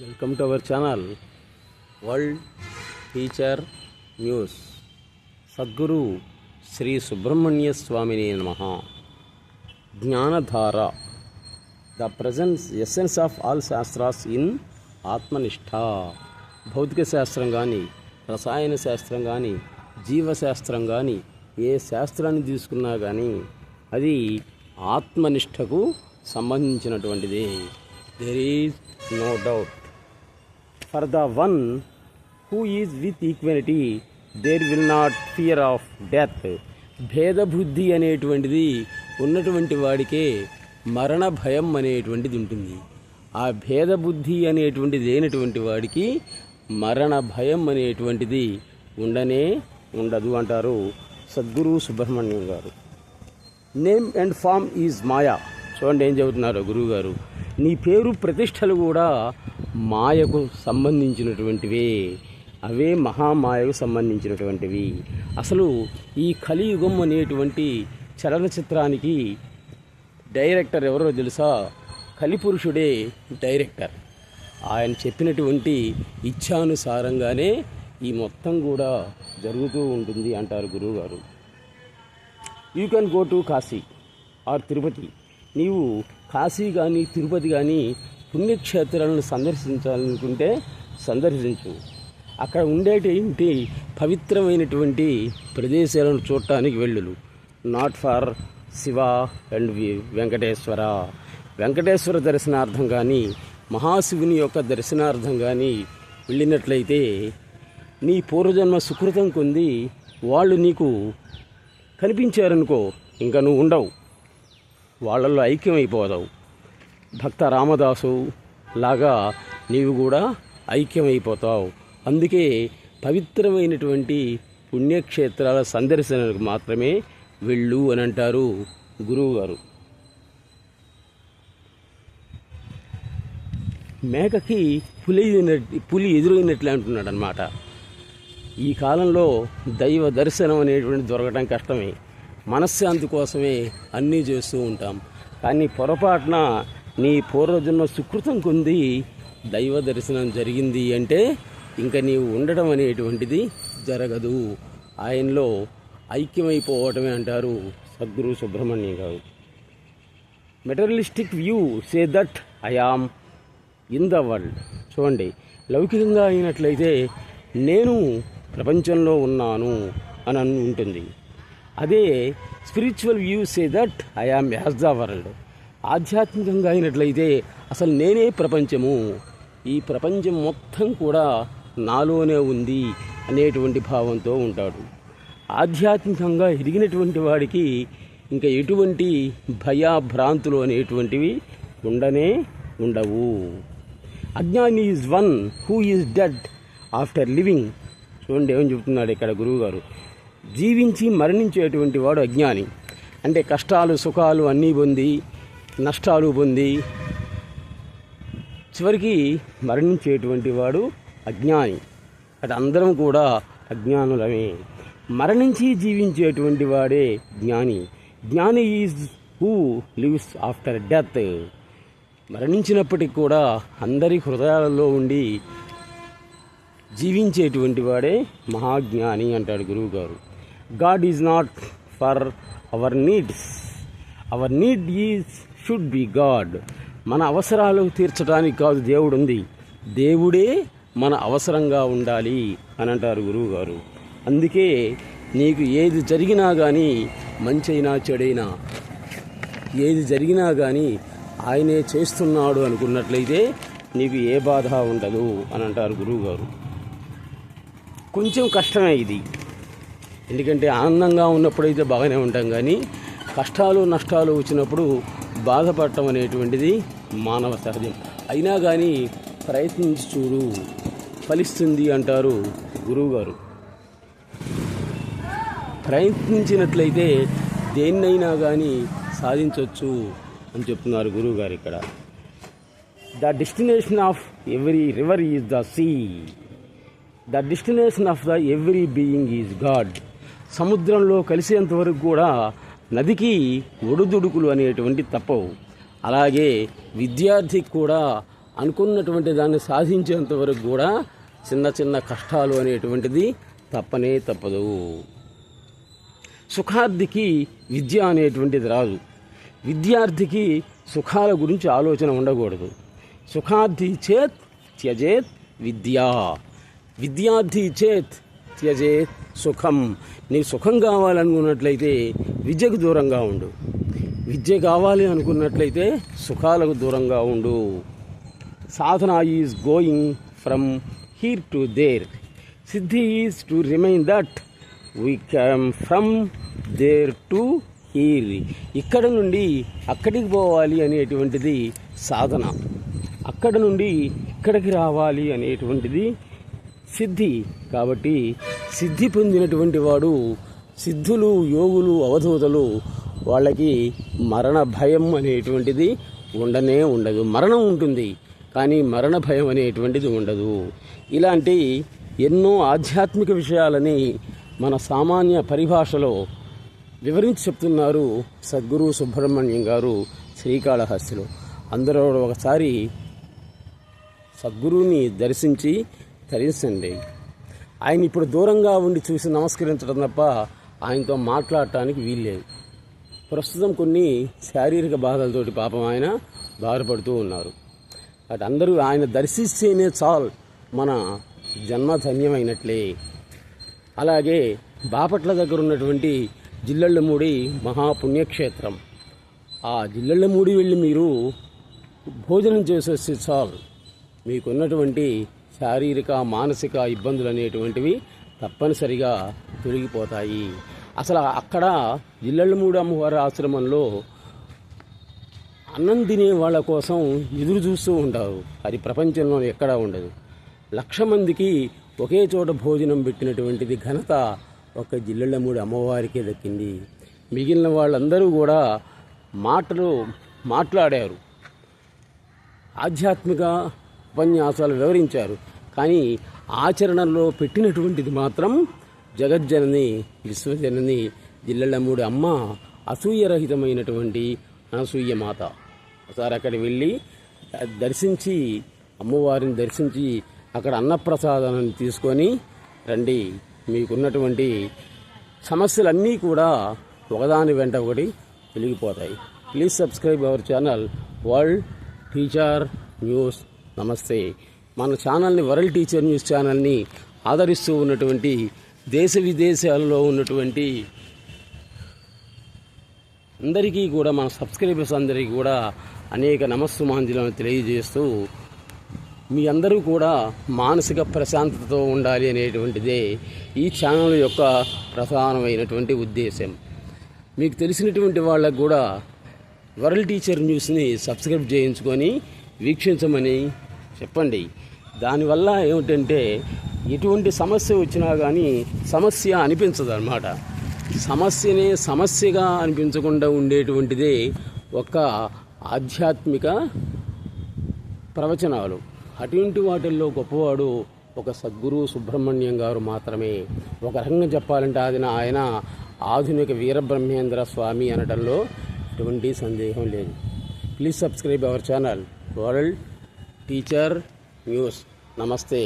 Welcome to our channel world teacher news. Sadguru Shri Subrahmanya స్వామిని నమః. జ్ఞానధార, the presence essence of all shastras in atmanishta. భౌతిక శాస్త్రం కానీ, రసాయన శాస్త్రం కానీ, జీవశాస్త్రం కానీ, ఏ శాస్త్రాన్ని తీసుకున్నా కానీ అది ఆత్మనిష్టకు సంబంధించినటువంటిది. There is no doubt. For the one who is with equanimity, there will not fear of death. భేద బుద్ధి అనేటువంటిది ఉన్నటువంటి వాడికే మరణ భయం అనేటువంటిది ఉంటుంది. ఆ భేద బుద్ధి అనేటువంటిది లేనటువంటి వాడికి మరణ భయం అనేటువంటిది ఉండదు అంటారు సద్గురు సుబ్రహ్మణ్యం గారు. నేమ్ అండ్ ఫామ్ ఈజ్ మాయా. చూడండి ఏం చెబుతున్నారు గురువు గారు. నీ పేరు ప్రతిష్టలు కూడా మాయకు సంబంధించినటువంటివే. అవే మహామాయకు సంబంధించినటువంటివి. అసలు ఈ కలియుగం అనేటువంటి చలనచిత్రానికి డైరెక్టర్ ఎవరో తెలుసా? కలిపురుషుడే డైరెక్టర్. ఆయన చెప్పినటువంటి ఇచ్ఛానుసారంగానే ఈ మొత్తం కూడా జరుగుతూ ఉంటుంది అంటారు గురువుగారు. You can go to Kashi or Tirupati. నీవు కాశీ కానీ తిరుపతి కానీ పుణ్యక్షేత్రాలను సందర్శించాలనుకుంటే సందర్శించు. అక్కడ ఉండేటువంటి పవిత్రమైనటువంటి ప్రదేశాలను చూడటానికి వెళ్ళు. Not for Shiva and Venkateswara. Venkateswara దర్శనార్థం కానీ, మహాశివుని యొక్క దర్శనార్థం కానీ వెళ్ళినట్లయితే నీ పూర్వజన్మ సుకృతం కొంది వాళ్ళు నీకు కనిపించారనుకో, ఇంకా నువ్వు ఉండవు, వాళ్ళల్లో ఐక్యమైపోదావు. భక్త రామదాసు లాగా నీవు కూడా ఐక్యమైపోతావు. అందుకే పవిత్రమైనటువంటి పుణ్యక్షేత్రాల సందర్శనకు మాత్రమే వెళ్ళు అని అంటారు గురువుగారు. మేకకి పులి ఎదురైనట్లే అంటున్నాడు అన్నమాట. ఈ కాలంలో దైవ దర్శనం అనేటువంటి దొరకడం కష్టమే. మనశ్శాంతి కోసమే అన్నీ చేస్తూ ఉంటాం. కానీ పొరపాటున నీ పూర్వజన్మ సుకృతం కొంది దైవ దర్శనం జరిగింది అంటే ఇంకా నీవు ఉండడం అనేటువంటిది జరగదు. ఆయనలో ఐక్యమైపోవటమే అంటారు సద్గురు సుబ్రహ్మణ్యం గారు. Materialistic view say that I am in the world. చూడండి, లౌకికంగా అయినట్లయితే నేను ప్రపంచంలో ఉన్నాను అని ఉంటుంది. అదే spiritual view say that I am as the world. ఆధ్యాత్మికంగా అయినట్లయితే అసలు నేనే ప్రపంచము, ఈ ప్రపంచం మొత్తం కూడా నాలోనే ఉంది అనేటువంటి భావంతో ఉంటాడు. ఆధ్యాత్మికంగా ఎదిగినటువంటి వాడికి ఇంకా ఎటువంటి భయాభ్రాంతులు అనేటువంటివి ఉండవు. అజ్ఞాని is one who is dead after living. చూడండి ఏమని చెప్తున్నాడు ఇక్కడ గురువుగారు. జీవించి మరణించేటువంటి వాడు అజ్ఞాని. అంటే కష్టాలు సుఖాలు అన్నీ పొంది, నష్టాలు పొంది చివరికి మరణించేటువంటి వాడు అజ్ఞాని. అది అందరం కూడా అజ్ఞానులమే. మరణించి జీవించేటువంటి వాడే జ్ఞాని. Jnani is who lives after death. మరణించినప్పటికి కూడా అందరి హృదయాలలో ఉండి జీవించేటువంటి వాడే మహాజ్ఞాని అంటాడు గురువు గారు. God is not for our needs, hour need is should be God. మన అవసరాలు తీర్చడానికి కాదు దేవుడు ఉంది, దేవుడే మన అవసరంగా ఉండాలి అని అంటారు గురువు గారు. అందుకే నీకు ఏది జరిగినా కానీ, మంచైనా చెడైనా ఏది జరిగినా కానీ ఆయనే చేస్తున్నాడు అనుకున్నట్లయితే నీకు ఏ బాధ ఉండదు అని అంటారు గురువు గారు. కొంచెం కష్టమే ఇది. ఎందుకంటే ఆనందంగా ఉన్నప్పుడైతే బాగానే ఉంటాం, కానీ కష్టాలు నష్టాలు వచ్చినప్పుడు బాధపడటం అనేటువంటిది మానవ సహజం. అయినా కానీ ప్రయత్నించి చూడు, ఫలిస్తుంది అంటారు గురువుగారు. ప్రయత్నించినట్లయితే దేన్నైనా కానీ సాధించవచ్చు అని చెప్తున్నారు గురువుగారు ఇక్కడ. The destination of every river is the sea. The destination of the every being is God. సముద్రంలో కలిసేంత వరకు కూడా నదికి ఒడుదుడుకులు అనేటువంటి తప్పవు. అలాగే విద్యార్థికి కూడా అనుకున్నటువంటి దాన్ని సాధించేంత వరకు కూడా చిన్న చిన్న కష్టాలు అనేటువంటిది తప్పనే తప్పదు. సుఖార్థికి విద్య అనేటువంటిది రాదు. విద్యార్థికి సుఖాల గురించి ఆలోచన ఉండకూడదు. సుఖార్థి చేత్ త్యజేత్ విద్యా, విద్యార్థి చేత్ త్యజేత్ సుఖం. నీకు సుఖం కావాలనుకున్నట్లయితే విద్యకు దూరంగా ఉండు, విద్య కావాలి అనుకున్నట్లయితే సుఖాలకు దూరంగా ఉండు. Sadhana is going from here to there, siddhi is to remain that we come from there to here. ఇక్కడ నుండి అక్కడికి పోవాలి అనేటువంటిది సాధన, అక్కడ నుండి ఇక్కడికి రావాలి అనేటువంటిది సిద్ధి. కాబట్టి సిద్ధి పొందినటువంటి వాడు, సిద్ధులు, యోగులు, అవధూతలు, వాళ్ళకి మరణ భయం అనేటువంటిది ఉండనే ఉండదు. మరణం ఉంటుంది కానీ మరణ భయం అనేటువంటిది ఉండదు. ఇలాంటి ఎన్నో ఆధ్యాత్మిక విషయాలని మన సామాన్య పరిభాషలో వివరించి చెప్తున్నారు సద్గురు సుబ్రహ్మణ్యం గారు శ్రీకాళహస్తిలో. అందరూ ఒకసారి సద్గురువుని దర్శించి తరించండి. ఆయన ఇప్పుడు దూరంగా ఉండి చూసి నమస్కరించడం తప్ప ఆయనతో మాట్లాడటానికి వీల్లేదు. ప్రస్తుతం కొన్ని శారీరక బాధలతోటి పాపం ఆయన బాధపడుతూ ఉన్నారు. అటు అందరూ ఆయన దర్శిస్తేనే చాలు మన జన్మ ధన్యమైనట్లే. అలాగే బాపట్ల దగ్గర ఉన్నటువంటి జిల్లెళ్ళమూడి మహాపుణ్యక్షేత్రం, ఆ జిల్లెళ్ళమూడి వెళ్ళి మీరు భోజనం చేసేస్తే చాలు మీకున్నటువంటి శారీరక మానసిక ఇబ్బందులు అనేటువంటివి తప్పనిసరిగా తొలగిపోతాయి. అసలు అక్కడ జిల్లెళ్ళమూడి అమ్మవారి ఆశ్రమంలో అన్నం తినే వాళ్ళ కోసం ఎదురు చూస్తూ ఉంటారు. అది ప్రపంచంలో ఎక్కడా ఉండదు. 1,00,000 మందికి ఒకే చోట భోజనం పెట్టినటువంటిది ఘనత ఒక జిల్లెళ్ళమూడి అమ్మవారికే దక్కింది. మిగిలిన వాళ్ళందరూ కూడా మాట్లాడారు, ఆధ్యాత్మిక ఉపన్యాసాలు వివరించారు. కానీ ఆచరణలో పెట్టినటువంటిది మాత్రం జగజ్జనని విశ్వజనని జిల్లెళ్ళమూడి అమ్మ, అసూయరహితమైనటువంటి అనసూయ మాత. ఒకసారి అక్కడికి వెళ్ళి దర్శించి, అమ్మవారిని దర్శించి అక్కడ అన్నప్రసాదాన్ని తీసుకొని రండి. మీకున్నటువంటి సమస్యలన్నీ కూడా ఒకదాని వెంట ఒకటి వెలిగిపోతాయి. Please subscribe our channel world teacher news. నమస్తే. మన ఛానల్ని వరల్డ్ టీచర్ న్యూస్ ఛానల్ని ఆదరిస్తూ ఉన్నటువంటి దేశ విదేశాలలో ఉన్నటువంటి అందరికీ కూడా, మన సబ్స్క్రైబర్స్ అందరికీ కూడా అనేక నమస్సుమాంజలను తెలియజేస్తూ, మీ అందరూ కూడా మానసిక ప్రశాంతతతో ఉండాలి అనేటువంటిదే ఈ ఛానల్ యొక్క ప్రధానమైనటువంటి ఉద్దేశం. మీకు తెలిసినటువంటి వాళ్ళకు కూడా వరల్డ్ టీచర్ న్యూస్ని సబ్స్క్రైబ్ చేయించుకొని వీక్షించమని చెప్పండి. దానివల్ల ఏమిటంటే ఎటువంటి సమస్య వచ్చినా కానీ సమస్య అనిపించదు అన్నమాట. సమస్యనే సమస్యగా అనిపించకుండా ఉండేటువంటిదే ఒక ఆధ్యాత్మిక ప్రవచనాలు. అటువంటి వాటిల్లో గొప్పవాడు ఒక సద్గురు సుబ్రహ్మణ్యం గారు మాత్రమే. ఒక రకంగా చెప్పాలంటే ఆయన ఆధునిక వీరబ్రహ్మేంద్ర స్వామి అనడంలో ఎటువంటి సందేహం లేదు. Please subscribe our channel world teacher news. నమస్తే.